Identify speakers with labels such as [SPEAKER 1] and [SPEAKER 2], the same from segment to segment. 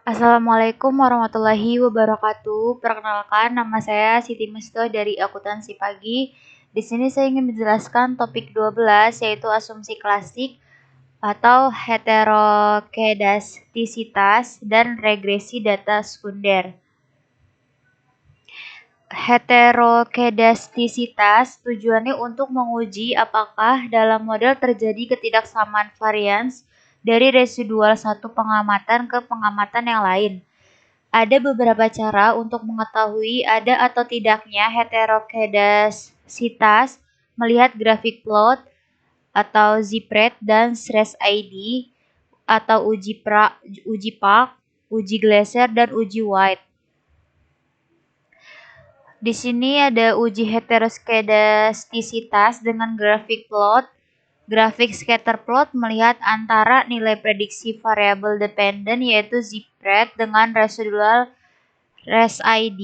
[SPEAKER 1] Assalamualaikum warahmatullahi wabarakatuh. Perkenalkan, nama saya Siti Mesto dari Akuntansi Pagi. Di sini saya ingin menjelaskan topik 12 yaitu asumsi klasik atau heterokedastisitas dan regresi data sekunder. Heterokedastisitas tujuannya untuk menguji apakah dalam model terjadi ketidaksamaan varians dari residual satu pengamatan ke pengamatan yang lain. Ada beberapa cara untuk mengetahui ada atau tidaknya heterokedastisitas melihat grafik plot atau ZPRET dan SRES-ID atau uji Park, uji Glaser, dan uji White. Di sini ada uji heterokedastisitas dengan grafik plot. Grafik scatter plot melihat antara nilai prediksi variabel dependen yaitu ZPRET dengan residual RES-ID.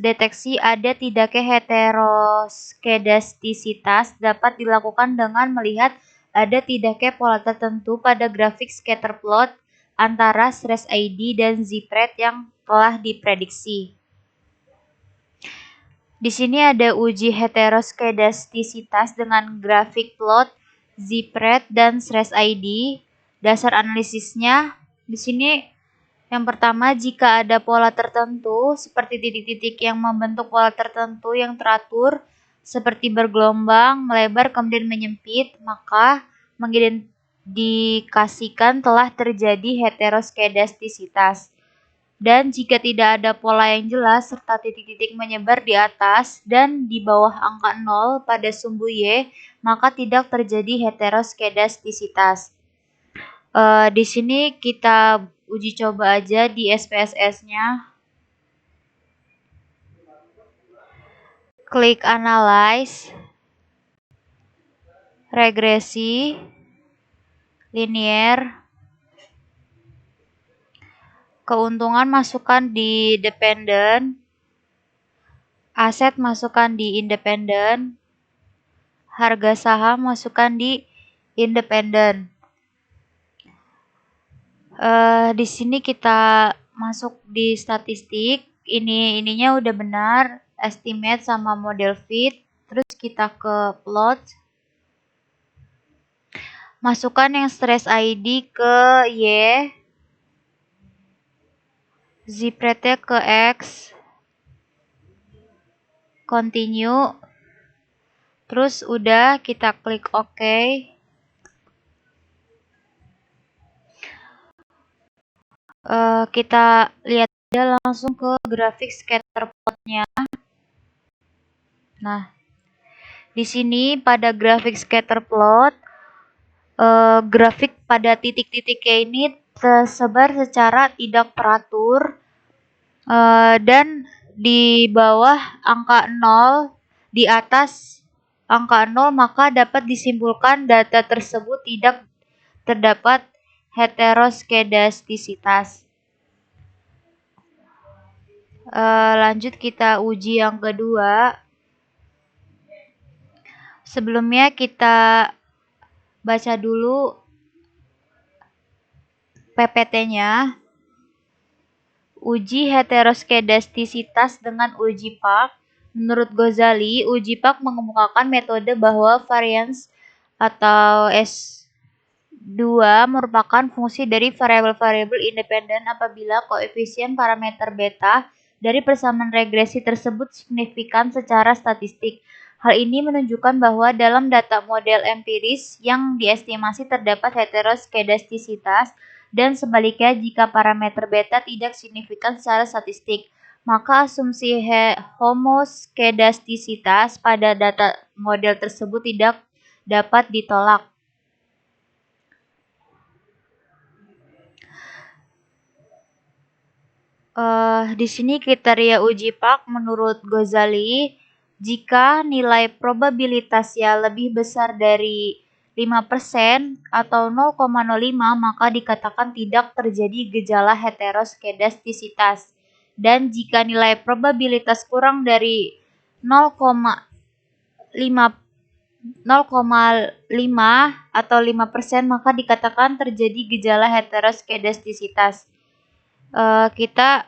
[SPEAKER 1] Deteksi ada tidaknya heterokedastisitas dapat dilakukan dengan melihat ada tidaknya pola tertentu pada grafik scatter plot antara RES-ID dan ZPRET yang telah diprediksi. Di sini ada uji heterokedastisitas dengan grafik plot, ZPRET, dan SRES-ID. Dasar analisisnya di sini yang pertama, jika ada pola tertentu seperti titik-titik yang membentuk pola tertentu yang teratur seperti bergelombang, melebar, kemudian menyempit, maka mengindikasikan telah terjadi heterokedastisitas. Dan jika tidak ada pola yang jelas serta titik-titik menyebar di atas dan di bawah angka 0 pada sumbu Y, maka tidak terjadi heterokedastisitas. Di sini kita uji coba aja di SPSS-nya. Klik Analyze, Regresi, Linear. Keuntungan masukkan di dependen, aset masukkan di independen, harga saham masukkan di independen. Di sini kita masuk di statistik, ininya udah benar, estimate sama model fit, terus kita ke plot, masukkan yang SRES-ID ke Y, ZPRET-nya ke X, continue, terus udah kita klik OK. Kita lihat aja langsung ke grafik scatter plot-nya. Nah, di sini pada grafik scatter plot, grafik pada titik-titiknya ini tersebar secara tidak teratur, dan di bawah angka 0, di atas angka 0, maka dapat disimpulkan data tersebut tidak terdapat heterokedastisitas. Lanjut kita uji yang kedua. Sebelumnya kita baca dulu PPT-nya. Uji heterokedastisitas dengan uji Park. Menurut Ghazali, uji Park mengemukakan metode bahwa varians atau S2 merupakan fungsi dari variabel-variabel independen apabila koefisien parameter beta dari persamaan regresi tersebut signifikan secara statistik. Hal ini menunjukkan bahwa dalam data model empiris yang diestimasi terdapat heterokedastisitas, dan sebaliknya jika parameter beta tidak signifikan secara statistik, maka asumsi homoskedastisitas pada data model tersebut tidak dapat ditolak. Di sini kriteria uji Park menurut Ghazali, jika nilai probabilitasnya lebih besar dari 5% atau 0,05, maka dikatakan tidak terjadi gejala heterokedastisitas. Dan jika nilai probabilitas kurang dari 0,5 atau 5%, maka dikatakan terjadi gejala heterokedastisitas. kita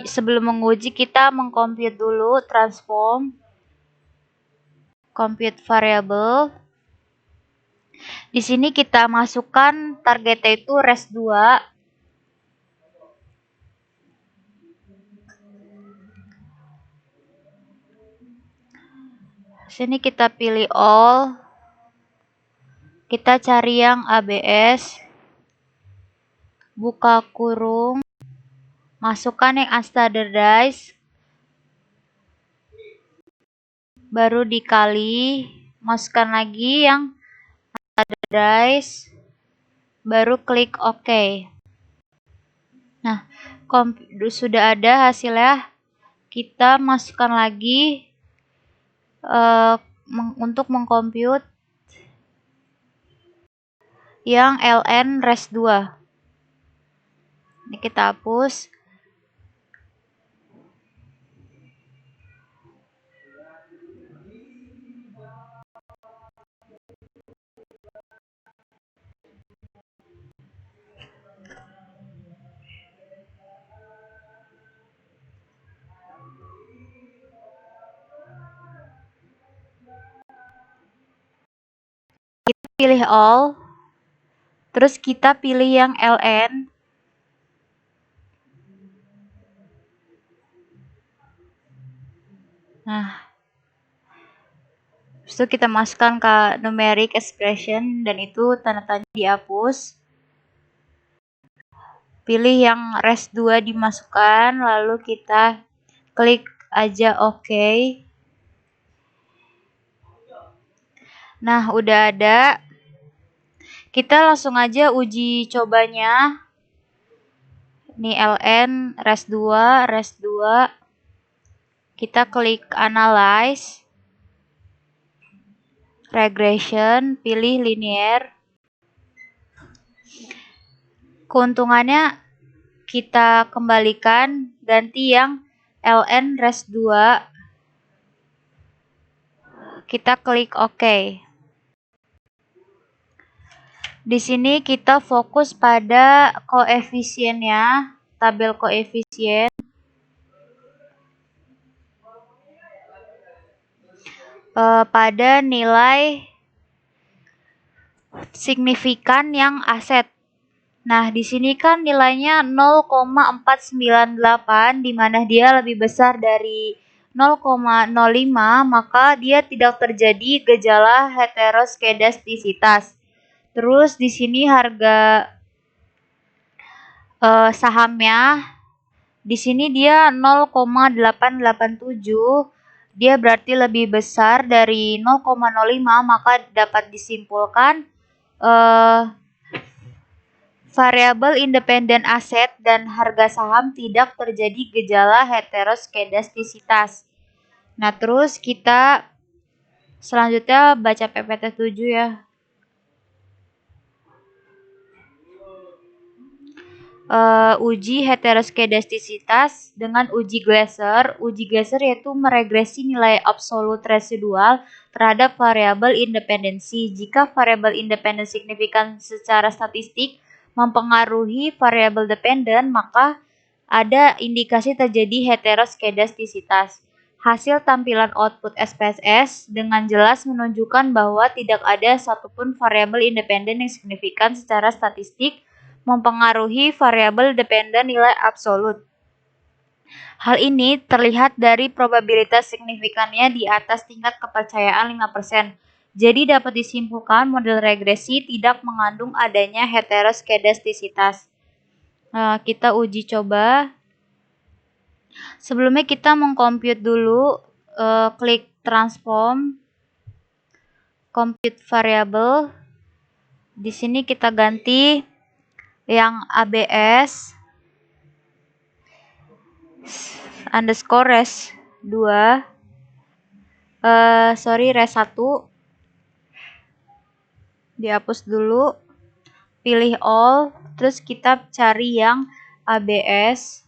[SPEAKER 1] sebelum menguji kita mengcompute dulu transform compute variable. Di sini kita masukkan targetnya itu res 2. Sini kita pilih all. Kita cari yang ABS. Buka kurung. Masukkan yang unstandardized. Baru dikali. Masukkan lagi yang unstandardized. Baru klik OK. Nah, sudah ada hasilnya. Kita masukkan lagi untuk mengcompute yang ln res 2. Ini kita hapus. Kita pilih all. Terus kita pilih yang ln. Nah, itu kita masukkan ke numeric expression dan itu tanda tanya dihapus. Pilih yang res 2 dimasukkan, lalu kita klik aja OK. Nah, udah ada. Kita langsung aja uji cobanya. Ini ln res 2, res 2. Kita klik analyze. Regression, pilih linear. Keuntungannya kita kembalikan, ganti yang ln res 2. Kita klik OK. Di sini kita fokus pada koefisiennya, tabel koefisien. Pada nilai signifikan yang aset. Nah, di sini kan nilainya 0,498, di mana dia lebih besar dari 0,05, maka dia tidak terjadi gejala heteroskedastisitas. Terus di sini harga sahamnya di sini dia 0,887. Dia berarti lebih besar dari 0,05, maka dapat disimpulkan variabel independen aset dan harga saham tidak terjadi gejala heteroskedastisitas. Nah, terus kita selanjutnya baca PPT 7 ya. Uji heteroskedastisitas dengan uji Glaser. Uji Glaser yaitu meregresi nilai absolut residual terhadap variabel independensi. Jika variabel independen signifikan secara statistik mempengaruhi variabel dependen, maka ada indikasi terjadi heteroskedastisitas. Hasil tampilan output SPSS dengan jelas menunjukkan bahwa tidak ada satupun variabel independen yang signifikan secara statistik mempengaruhi variabel dependen nilai absolut. Hal ini terlihat dari probabilitas signifikannya di atas tingkat kepercayaan 5%. Jadi dapat disimpulkan model regresi tidak mengandung adanya heteroskedastisitas. Kita uji coba. Sebelumnya kita mengcompute dulu, klik transform, compute variable. Di sini kita ganti yang ABS underscore res 2 res 1 dihapus dulu, pilih all, terus kita cari yang ABS.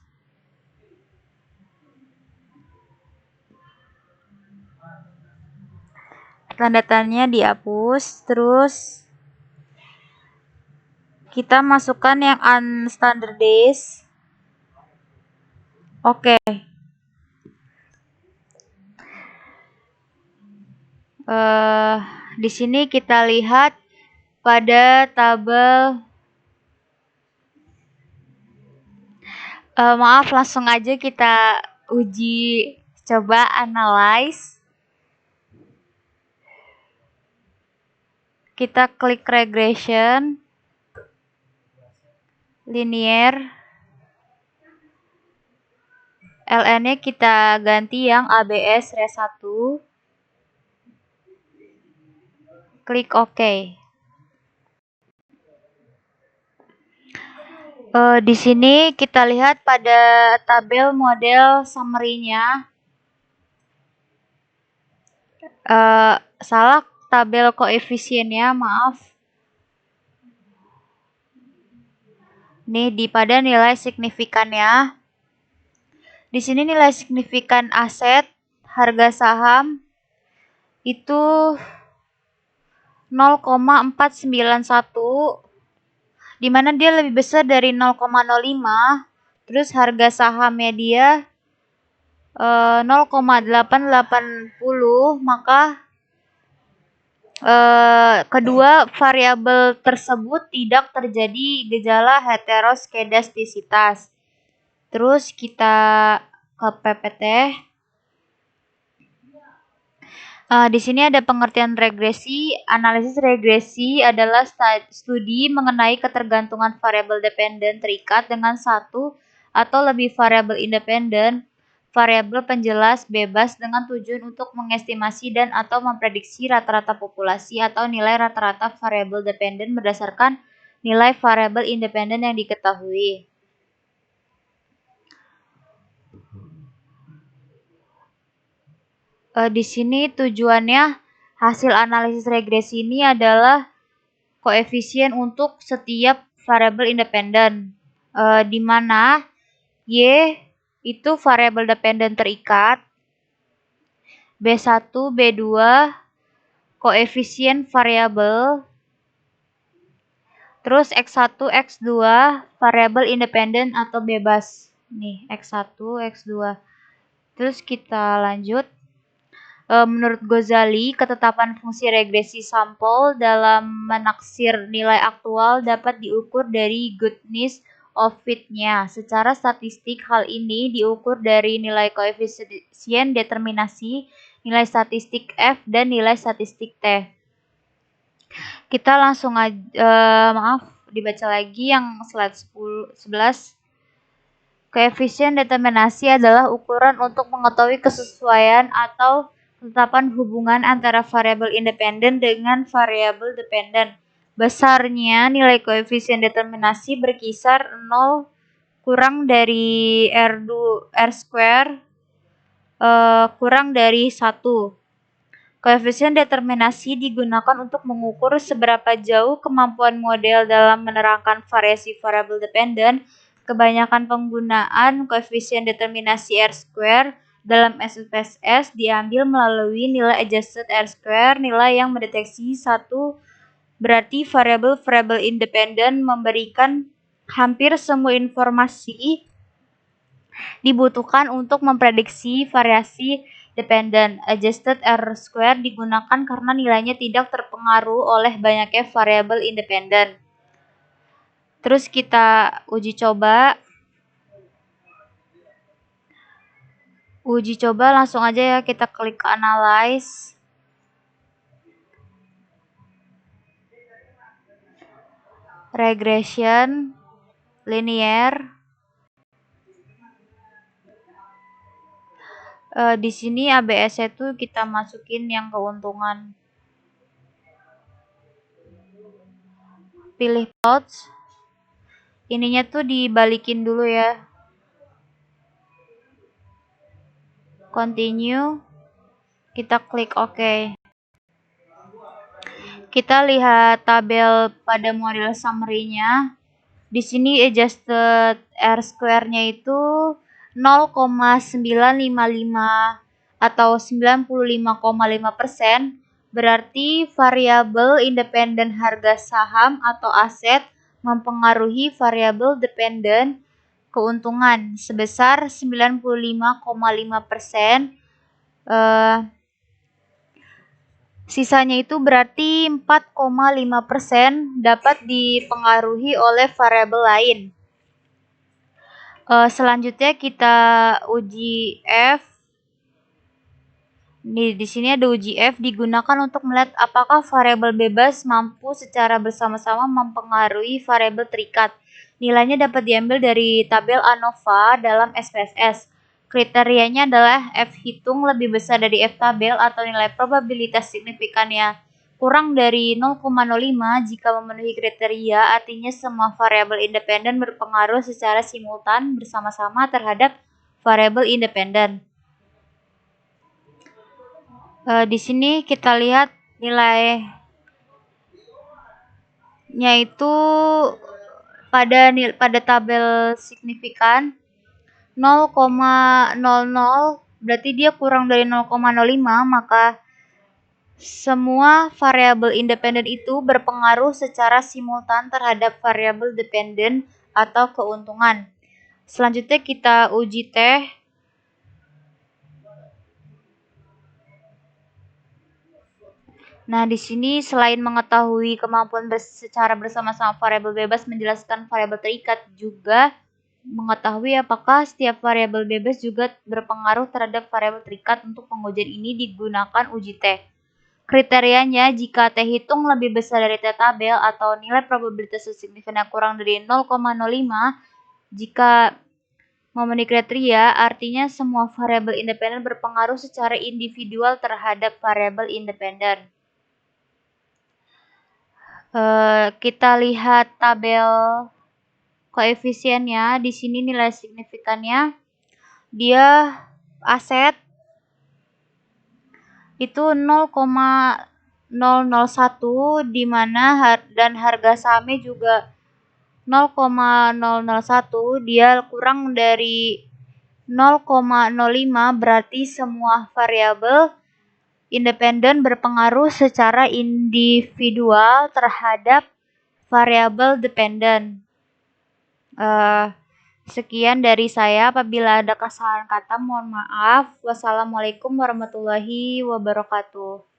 [SPEAKER 1] Tanda tanya dihapus, terus Kita masukkan yang unstandardized. Oke. Di sini kita lihat pada tabel. Maaf, langsung aja kita uji coba analyze. Kita klik regression, linear, LN-nya kita ganti yang ABS res 1. Klik OK. Di sini kita lihat pada tabel model summary-nya. Salah tabel koefisiennya, maaf. Nih pada nilai signifikannya. Di sini nilai signifikan aset, harga saham itu 0,491, di mana dia lebih besar dari 0,05. Terus harga sahamnya dia 0,880, maka kedua variabel tersebut tidak terjadi gejala heteroskedastisitas. Terus kita ke PPT. Di sini ada pengertian regresi. Analisis regresi adalah studi mengenai ketergantungan variabel dependen terikat dengan satu atau lebih variabel independen, variabel penjelas bebas dengan tujuan untuk mengestimasi dan atau memprediksi rata-rata populasi atau nilai rata-rata variabel dependen berdasarkan nilai variabel independen yang diketahui. Di sini tujuannya hasil analisis regresi ini adalah koefisien untuk setiap variabel independen, di mana Y itu variabel dependen terikat, B1, B2 koefisien variabel, terus X1, X2 variabel independen atau bebas. Nih, X1, X2. Terus kita lanjut. Menurut Ghazali, ketetapan fungsi regresi sampel dalam menaksir nilai aktual dapat diukur dari goodness of fit-nya. Secara statistik, hal ini diukur dari nilai koefisien determinasi, nilai statistik F, dan nilai statistik T. Kita langsung aja, dibaca lagi yang slide 11. Koefisien determinasi adalah ukuran untuk mengetahui kesesuaian atau ketetapan hubungan antara variabel independen dengan variabel dependen. Besarnya nilai koefisien determinasi berkisar 0 kurang dari R square kurang dari 1. Koefisien determinasi digunakan untuk mengukur seberapa jauh kemampuan model dalam menerangkan variasi variabel dependen. Kebanyakan penggunaan koefisien determinasi R square dalam SPSS diambil melalui nilai adjusted R square, nilai yang mendeteksi satu berarti variabel independen memberikan hampir semua informasi dibutuhkan untuk memprediksi variasi dependen. Adjusted R square digunakan karena nilainya tidak terpengaruh oleh banyaknya variabel independen. Terus kita uji coba. Uji coba langsung aja ya, kita klik analyze. Regression, linear. Di sini ABS itu kita masukin yang keuntungan. Pilih plots. Ininya tuh dibalikin dulu ya. Continue. Kita klik OK. Kita lihat tabel pada model summary-nya. Di sini adjusted R square-nya itu 0,955 atau 95,5%. Berarti variabel independen harga saham atau aset mempengaruhi variabel dependent keuntungan sebesar 95,5%. Sisanya itu berarti 4,5% dapat dipengaruhi oleh variabel lain. Selanjutnya kita uji F. Di sini ada uji F digunakan untuk melihat apakah variabel bebas mampu secara bersama-sama mempengaruhi variabel terikat. Nilainya dapat diambil dari tabel ANOVA dalam SPSS. Kriterianya adalah F hitung lebih besar dari F tabel atau nilai probabilitas signifikannya kurang dari 0,05 jika memenuhi kriteria, artinya semua variabel independen berpengaruh secara simultan bersama-sama terhadap variabel independen. Di sini kita lihat nilainya itu pada tabel signifikan 0,00 berarti dia kurang dari 0,05, maka semua variabel independen itu berpengaruh secara simultan terhadap variabel dependen atau keuntungan. Selanjutnya kita uji T. Nah, di sini selain mengetahui kemampuan secara bersama-sama variabel bebas menjelaskan variabel terikat, juga mengetahui apakah setiap variabel bebas juga berpengaruh terhadap variabel terikat. Untuk pengujian ini digunakan uji T. Kriterianya, jika T hitung lebih besar dari T tabel atau nilai probabilitas signifikannya kurang dari 0,05, jika memenuhi kriteria, artinya semua variabel independen berpengaruh secara individual terhadap variabel independen. Kita lihat tabel koefisiennya. Di sini nilai signifikannya dia aset itu 0,001 di mana dan harga sahamnya juga 0,001, dia kurang dari 0,05, berarti semua variabel independen berpengaruh secara individual terhadap variabel dependen. Sekian dari saya. Apabila ada kesalahan kata, mohon maaf. Wassalamualaikum warahmatullahi wabarakatuh.